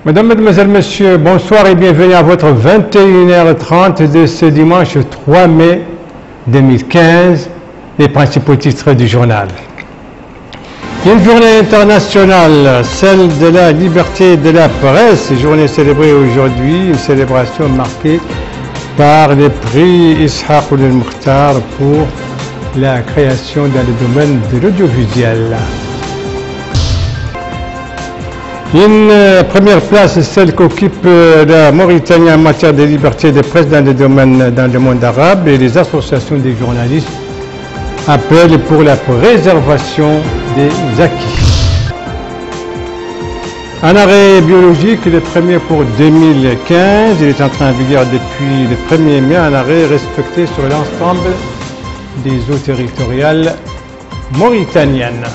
Mesdames, Mesdemoiselles, Messieurs, bonsoir et bienvenue à votre 21h30 de ce dimanche 3 mai 2015, les principaux titres du journal. Une journée internationale, celle de la liberté de la presse, journée célébrée aujourd'hui, une célébration marquée par les prix Ishaq al-Mukhtar pour la création dans le domaine de l'audiovisuel. Une première place, celle qu'occupe la Mauritanie en matière de liberté de presse dans le monde arabe, et les associations des journalistes appellent pour la préservation des acquis. Un arrêt biologique, le premier pour 2015, il est entré en vigueur depuis le 1er mai, un arrêt respecté sur l'ensemble des eaux territoriales mauritaniennes.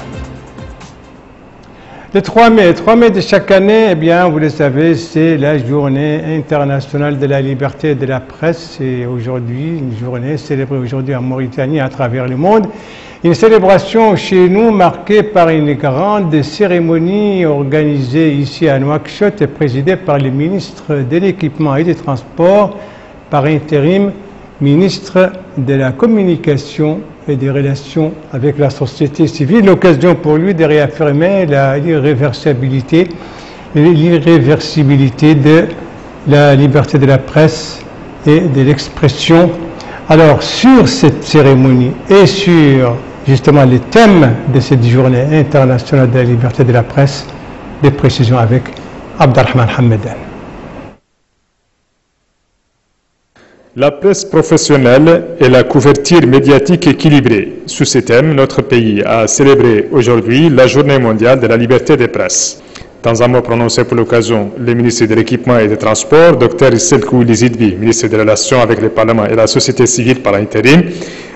Le 3 mai de chaque année, eh bien, vous le savez, c'est la journée internationale de la liberté de la presse. Et aujourd'hui, une journée célébrée aujourd'hui en Mauritanie à travers le monde. Une célébration chez nous marquée par une grande cérémonie organisée ici à Nouakchott et présidée par le ministre de l'Équipement et des Transports, par intérim, ministre de la Communication et des relations avec la société civile, l'occasion pour lui de réaffirmer l'irréversibilité de la liberté de la presse et de l'expression. Alors, sur cette cérémonie et sur justement les thèmes de cette journée internationale de la liberté de la presse, des précisions avec Abdelrahman Hammedan. La presse professionnelle et la couverture médiatique équilibrée. Sous ce thème, notre pays a célébré aujourd'hui la Journée mondiale de la liberté de presse. Dans un mot prononcé pour l'occasion, le ministre de l'Équipement et des Transports, Dr Isselkou Lizidbi, ministre des Relations avec le Parlement et la société civile par intérim,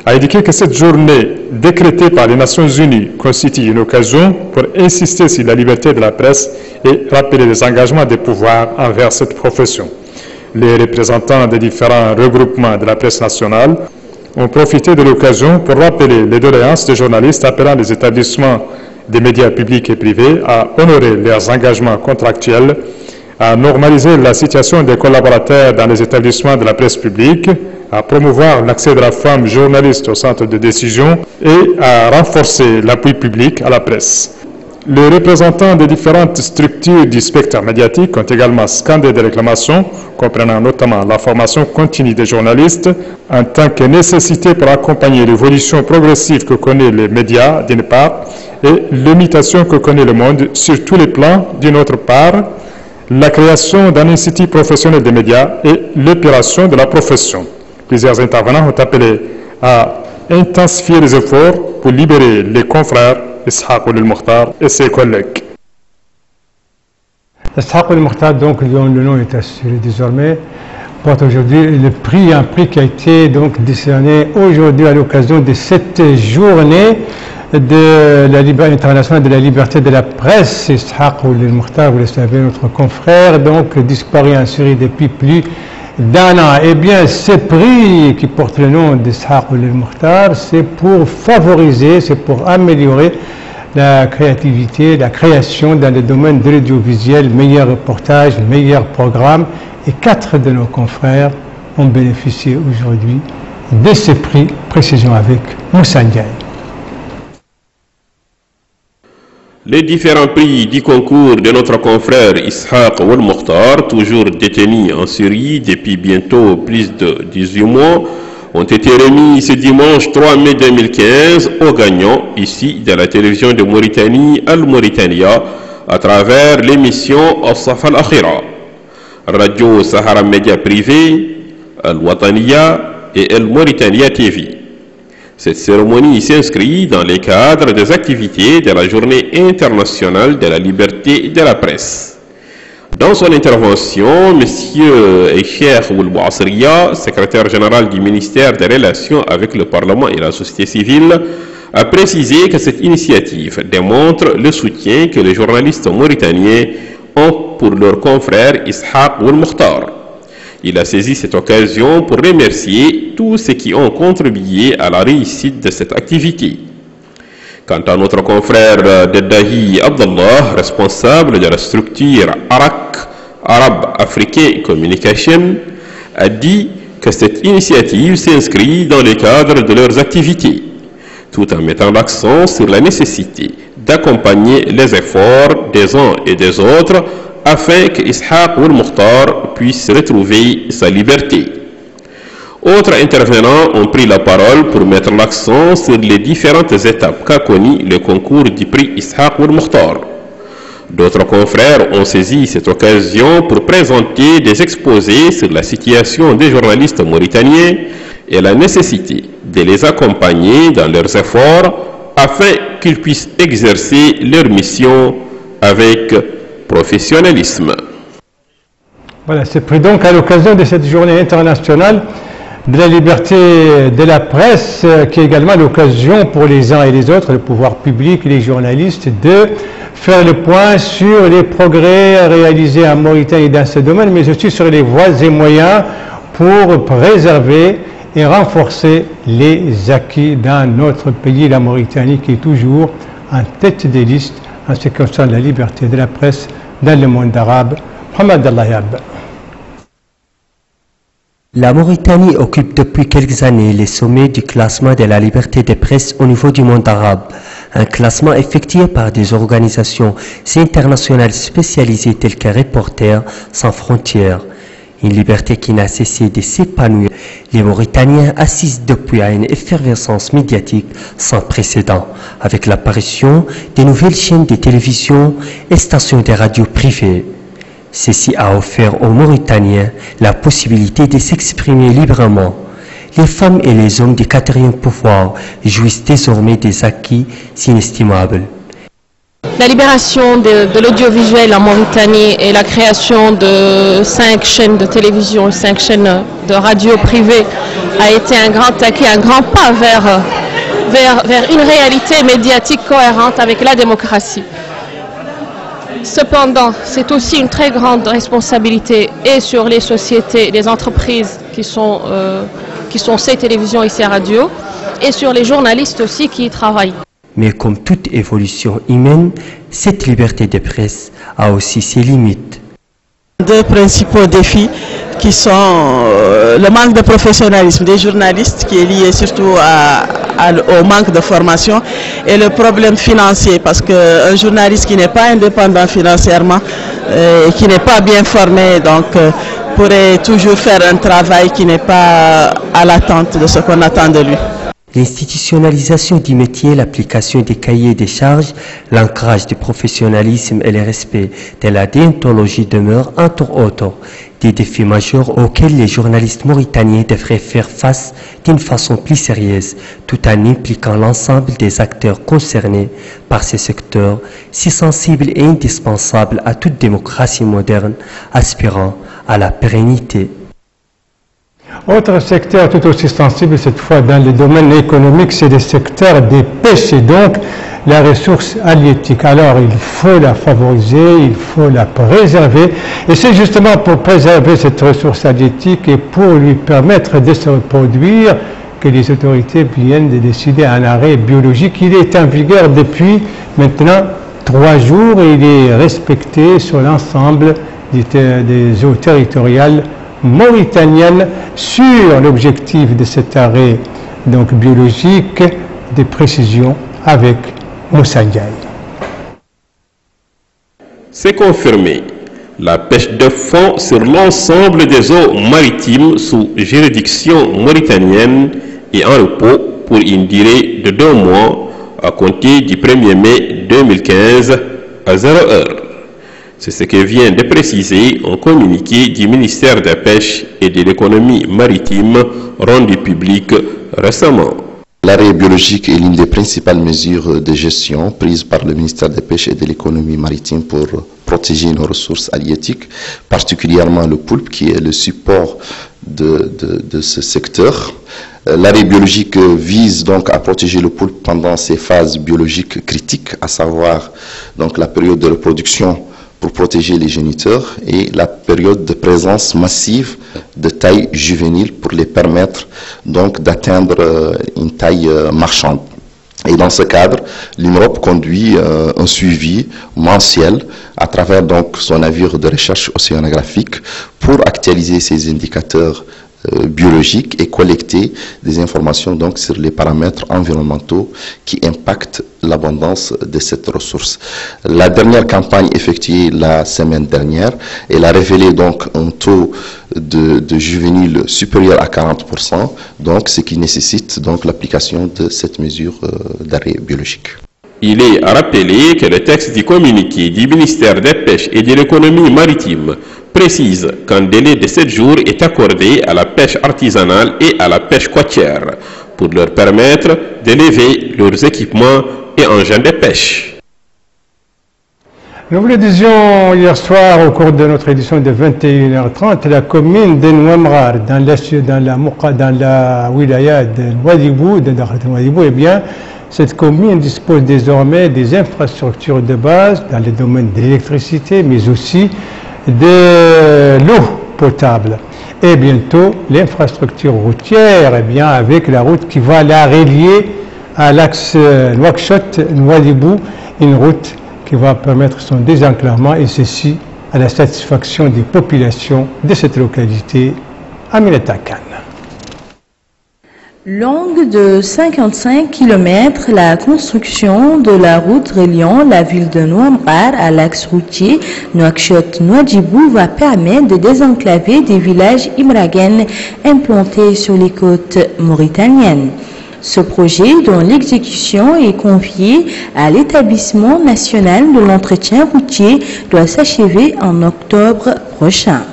a indiqué que cette journée décrétée par les Nations Unies constitue une occasion pour insister sur la liberté de la presse et rappeler les engagements des pouvoirs envers cette profession. Les représentants des différents regroupements de la presse nationale ont profité de l'occasion pour rappeler les doléances des journalistes appelant les établissements des médias publics et privés à honorer leurs engagements contractuels, à normaliser la situation des collaborateurs dans les établissements de la presse publique, à promouvoir l'accès de la femme journaliste au centre de décision et à renforcer l'appui public à la presse. Les représentants des différentes structures du spectre médiatique ont également scandé des réclamations, comprenant notamment la formation continue des journalistes, en tant que nécessité pour accompagner l'évolution progressive que connaît les médias d'une part, et l'imitation que connaît le monde sur tous les plans d'une autre part, la création d'un institut professionnel des médias et l'épuration de la profession. Plusieurs intervenants ont appelé à intensifier les efforts pour libérer les confrères Ishaq al-Mukhtar et ses collègues. Ishaq al-Mukhtar, donc, dont le nom est assuré désormais, porte aujourd'hui le prix, un prix qui a été donc décerné aujourd'hui à l'occasion de cette journée de la liberté internationale de la liberté de la presse. Ishaq al-Mukhtar, vous le savez, notre confrère, donc disparu en Syrie depuis plus d'un an. Eh bien, ce prix qui porte le nom d'Ishaq al-Mukhtar, c'est pour favoriser, c'est pour améliorer la créativité, la création dans le domaine de l'audiovisuel, meilleur reportage, meilleur programme. Et 4 de nos confrères ont bénéficié aujourd'hui de ce prix. Précision avec Moussa Ndiaye. Les différents prix du concours de notre confrère Ishaq al-Mukhtar, toujours détenu en Syrie depuis bientôt plus de 18 mois, ont été remis ce dimanche 3 mai 2015 aux gagnants ici de la télévision de Mauritanie, Al-Mauritania, à travers l'émission As-Safa al-Akhira, Radio Sahara Média Privé, Al-Wataniya et Al-Mauritania TV. Cette cérémonie s'inscrit dans les cadres des activités de la Journée internationale de la liberté de la presse. Dans son intervention, M. Cheikh Ould Bouassria, secrétaire général du ministère des Relations avec le Parlement et la société civile, a précisé que cette initiative démontre le soutien que les journalistes mauritaniens ont pour leur confrère Ishaq al-Mukhtar. Il a saisi cette occasion pour remercier tous ceux qui ont contribué à la réussite de cette activité. Quant à notre confrère Dedahi Abdallah, responsable de la structure ARAC, Arab African Communication, a dit que cette initiative s'inscrit dans le cadre de leurs activités, tout en mettant l'accent sur la nécessité d'accompagner les efforts des uns et des autres afin que Ishaq Ould Mukhtar puisse retrouver sa liberté. Autres intervenants ont pris la parole pour mettre l'accent sur les différentes étapes qu'a connu le concours du prix Ishaq Ould Mukhtar. D'autres confrères ont saisi cette occasion pour présenter des exposés sur la situation des journalistes mauritaniens et la nécessité de les accompagner dans leurs efforts afin qu'ils puissent exercer leur mission avec professionnalisme. Voilà, c'est pris donc à l'occasion de cette journée internationale de la liberté de la presse, qui est également l'occasion pour les uns et les autres, le pouvoir public et les journalistes, de faire le point sur les progrès réalisés en Mauritanie dans ce domaine, mais aussi sur les voies et moyens pour préserver et renforcer les acquis dans notre pays, la Mauritanie, qui est toujours en tête des listes en ce qui concerne la liberté de la presse dans le monde arabe. Mohamed Al-Layab. La Mauritanie occupe depuis quelques années les sommets du classement de la liberté de presse au niveau du monde arabe, un classement effectué par des organisations internationales spécialisées telles que Reporters sans frontières. Une liberté qui n'a cessé de s'épanouir. Les Mauritaniens assistent depuis à une effervescence médiatique sans précédent, avec l'apparition de nouvelles chaînes de télévision et stations de radio privées. Ceci a offert aux Mauritaniens la possibilité de s'exprimer librement. Les femmes et les hommes du quatrième pouvoir jouissent désormais des acquis inestimables. La libération de l'audiovisuel en Mauritanie et la création de 5 chaînes de télévision et 5 chaînes de radio privées a été un grand acquis, un grand pas vers une réalité médiatique cohérente avec la démocratie. Cependant, c'est aussi une très grande responsabilité et sur les sociétés, les entreprises qui sont ces télévisions et ces radios, et sur les journalistes aussi qui y travaillent. Mais comme toute évolution humaine, cette liberté de presse a aussi ses limites. Deux principaux défis qui sont le manque de professionnalisme des journalistes, qui est lié surtout au manque de formation, et le problème financier, parce qu'un journaliste qui n'est pas indépendant financièrement et qui n'est pas bien formé, donc pourrait toujours faire un travail qui n'est pas à l'attente de ce qu'on attend de lui. L'institutionnalisation du métier, l'application des cahiers des charges, l'ancrage du professionnalisme et le respect de la déontologie demeurent, entre autres, des défis majeurs auxquels les journalistes mauritaniens devraient faire face d'une façon plus sérieuse, tout en impliquant l'ensemble des acteurs concernés par ces secteurs si sensibles et indispensables à toute démocratie moderne aspirant à la pérennité. Autre secteur tout aussi sensible, cette fois dans le domaine économique, c'est le secteur des pêches et donc la ressource halieutique. Alors il faut la favoriser, il faut la préserver, et c'est justement pour préserver cette ressource halieutique et pour lui permettre de se reproduire que les autorités viennent de décider un arrêt biologique. Il est en vigueur depuis maintenant 3 jours et il est respecté sur l'ensemble des eaux territoriales mauritanienne. Sur l'objectif de cet arrêt donc biologique, des précisions avec Moussa Ndiaye. C'est confirmé. La pêche de fond sur l'ensemble des eaux maritimes sous juridiction mauritanienne est en repos pour une durée de 2 mois à compter du 1er mai 2015 à 0 heure. C'est ce que vient de préciser un communiqué du ministère de la Pêche et de l'économie maritime rendu public récemment. L'arrêt biologique est l'une des principales mesures de gestion prises par le ministère de la Pêche et de l'économie maritime pour protéger nos ressources halieutiques, particulièrement le poulpe qui est le support de ce secteur. L'arrêt biologique vise donc à protéger le poulpe pendant ses phases biologiques critiques, à savoir donc la période de reproduction pour protéger les géniteurs et la période de présence massive de taille juvénile pour les permettre donc d'atteindre une taille marchande. Et dans ce cadre, l'INROP conduit un suivi mensuel à travers donc son navire de recherche océanographique pour actualiser ses indicateurs biologiques et collecter des informations donc sur les paramètres environnementaux qui impactent l'abondance de cette ressource. La dernière campagne effectuée la semaine dernière, elle a révélé donc un taux de juvéniles supérieur à 40%, donc ce qui nécessite donc l'application de cette mesure d'arrêt biologique. Il est à rappeler que le texte du communiqué du ministère des Pêches et de l'économie maritime précise qu'un délai de 7 jours est accordé à la pêche artisanale et à la pêche côtière pour leur permettre d'élever leurs équipements et engins de pêche. Nous vous le disions hier soir au cours de notre édition de 21h30, la commune de Nouamrar, dans la wilaya de Nouadhibou, eh bien, cette commune dispose désormais des infrastructures de base dans les domaines de l'électricité, mais aussi de l'eau potable. Et bientôt, l'infrastructure routière, eh bien, avec la route qui va la relier à l'axe Nouakchott-Nouadhibou, une route qui va permettre son désenclavement, et ceci à la satisfaction des populations de cette localité, Aminata Khan. Longue de 55 km, la construction de la route reliant la ville de Nouamrar à l'axe routier Nouakchott-Nouadhibou va permettre de désenclaver des villages imragènes implantés sur les côtes mauritaniennes. Ce projet, dont l'exécution est confiée à l'établissement national de l'entretien routier, doit s'achever en octobre prochain.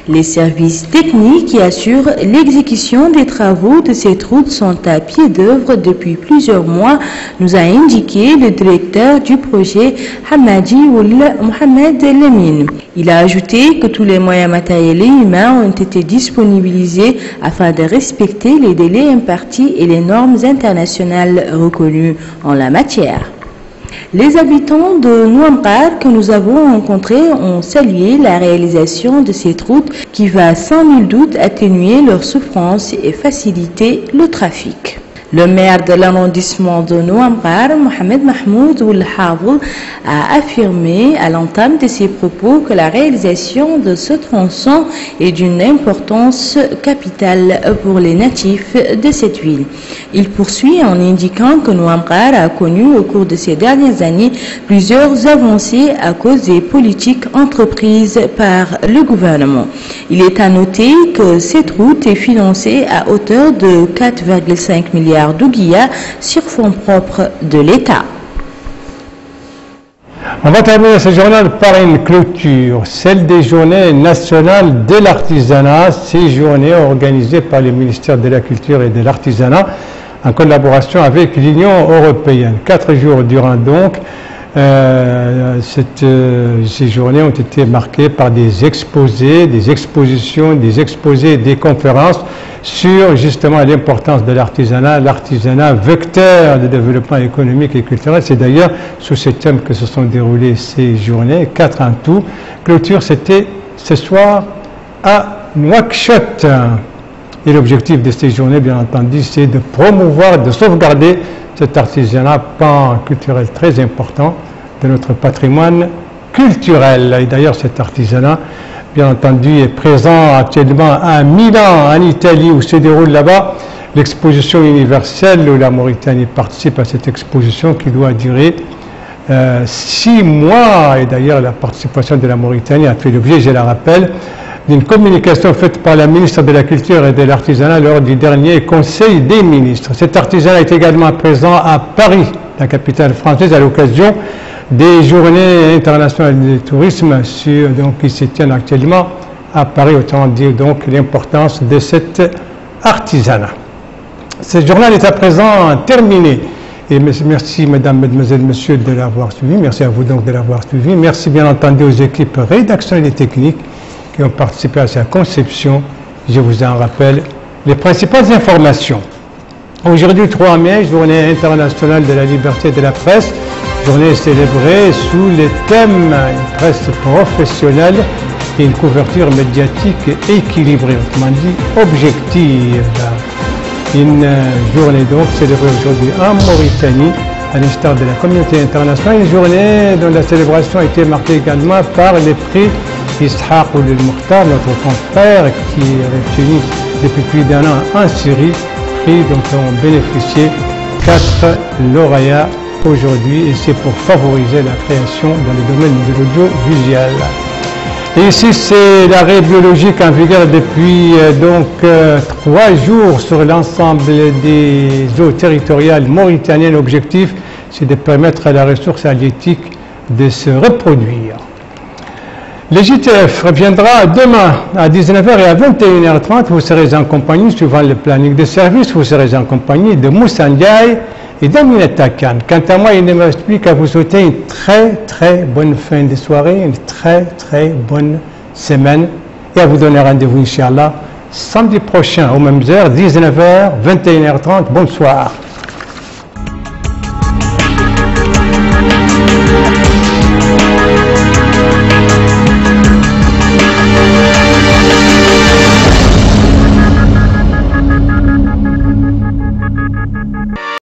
Les services techniques qui assurent l'exécution des travaux de cette route sont à pied d'œuvre depuis plusieurs mois, nous a indiqué le directeur du projet Hamadi Mohamed Lamine. Il a ajouté que tous les moyens matériels et humains ont été disponibilisés afin de respecter les délais impartis et les normes internationales reconnues en la matière. Les habitants de Nouamrar que nous avons rencontrés ont salué la réalisation de cette route qui va sans nul doute atténuer leurs souffrances et faciliter le trafic. Le maire de l'arrondissement de Nouamrar, Mohamed Mahmoud Oul-Hafl, a affirmé à l'entame de ses propos que la réalisation de ce tronçon est d'une importance capitale pour les natifs de cette ville. Il poursuit en indiquant que Nouamrar a connu au cours de ces dernières années plusieurs avancées à cause des politiques entreprises par le gouvernement. Il est à noter que cette route est financée à hauteur de 4,5 milliards d'ouguiya sur fonds propres de l'État. On va terminer ce journal par une clôture, celle des journées nationales de l'artisanat, ces journées organisées par le ministère de la Culture et de l'Artisanat en collaboration avec l'Union européenne. 4 jours durant donc, ces journées ont été marquées par des exposés, des expositions, des exposés, des conférences sur justement l'importance de l'artisanat, l'artisanat vecteur de développement économique et culturel. C'est d'ailleurs sous ce thème que se sont déroulées ces journées, 4 en tout. Clôture, c'était ce soir à Nouakchott. Et l'objectif de ces journées, bien entendu, c'est de promouvoir, de sauvegarder cet artisanat, pan culturel très important de notre patrimoine culturel. Et d'ailleurs, cet artisanat, bien entendu, est présent actuellement à Milan, en Italie, où se déroule là-bas l'exposition universelle, où la Mauritanie participe à cette exposition qui doit durer 6 mois. Et d'ailleurs, la participation de la Mauritanie a fait l'objet, je la rappelle, d'une communication faite par la ministre de la Culture et de l'Artisanat lors du dernier Conseil des ministres. Cet artisanat est également présent à Paris, la capitale française, à l'occasion des journées internationales du tourisme qui se tiennent actuellement à Paris, autant dire donc l'importance de cet artisanat. Ce journal est à présent terminé. Et merci mesdames, mesdemoiselles, messieurs de l'avoir suivi. Merci à vous donc de l'avoir suivi. Merci bien entendu aux équipes rédactionnelles et techniques qui ont participé à sa conception. Je vous en rappelle les principales informations. Aujourd'hui, 3 mai, journée internationale de la liberté de la presse, journée célébrée sous le thème une presse professionnelle et une couverture médiatique équilibrée, autrement dit objective. Une journée donc célébrée aujourd'hui en Mauritanie, à l'instar de la communauté internationale. Une journée dont la célébration a été marquée également par les prix Ishaq Ould El Mokhtar, notre confrère qui est retenu depuis plus d'1 an en Syrie, prix dont ont bénéficié 4 lauréats aujourd'hui, et c'est pour favoriser la création dans le domaine de l'audiovisuel. Et ici, c'est l'arrêt biologique en vigueur depuis 3 jours sur l'ensemble des eaux territoriales mauritaniennes. L'objectif, c'est de permettre à la ressource halieutique de se reproduire. Le JTF reviendra demain à 19h et à 21h30. Vous serez en compagnie, suivant le planning de service, vous serez en compagnie de Moussa Ndiaye et d'Aminata Khan. Quant à moi, il ne me reste plus qu'à vous souhaiter une très bonne fin de soirée, une très bonne semaine, et à vous donner rendez-vous, Inch'Allah, samedi prochain, aux mêmes heures, 19h, 21h30. Bonsoir.